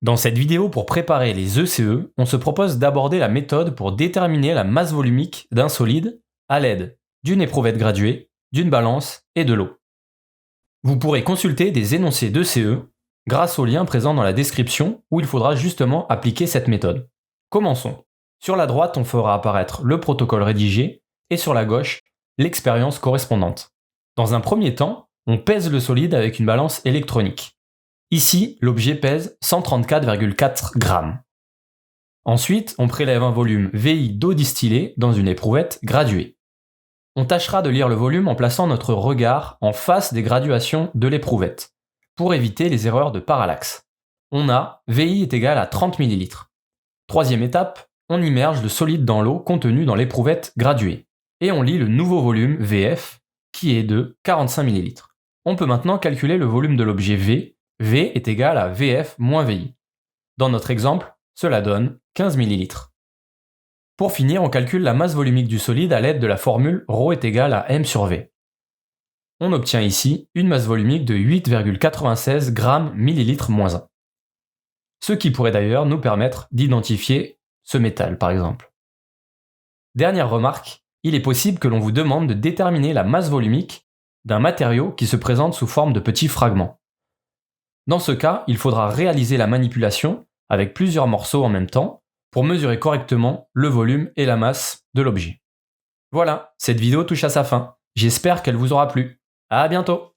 Dans cette vidéo pour préparer les ECE, on se propose d'aborder la méthode pour déterminer la masse volumique d'un solide à l'aide d'une éprouvette graduée, d'une balance et de l'eau. Vous pourrez consulter des énoncés d'ECE grâce au lien présent dans la description où il faudra justement appliquer cette méthode. Commençons. Sur la droite, on fera apparaître le protocole rédigé et sur la gauche, l'expérience correspondante. Dans un premier temps, on pèse le solide avec une balance électronique. Ici, l'objet pèse 134,4 grammes. Ensuite, on prélève un volume VI d'eau distillée dans une éprouvette graduée. On tâchera de lire le volume en plaçant notre regard en face des graduations de l'éprouvette, pour éviter les erreurs de parallaxe. On a VI est égal à 30 ml. Troisième étape, on immerge le solide dans l'eau contenue dans l'éprouvette graduée, et on lit le nouveau volume VF, qui est de 45 ml. On peut maintenant calculer le volume de l'objet V. V est égal à VF moins VI. Dans notre exemple, cela donne 15 ml. Pour finir, on calcule la masse volumique du solide à l'aide de la formule ρ est égal à m sur V. On obtient ici une masse volumique de 8,96 grammes millilitres moins 1. Ce qui pourrait d'ailleurs nous permettre d'identifier ce métal par exemple. Dernière remarque, il est possible que l'on vous demande de déterminer la masse volumique d'un matériau qui se présente sous forme de petits fragments. Dans ce cas, il faudra réaliser la manipulation avec plusieurs morceaux en même temps pour mesurer correctement le volume et la masse de l'objet. Voilà, cette vidéo touche à sa fin. J'espère qu'elle vous aura plu. À bientôt!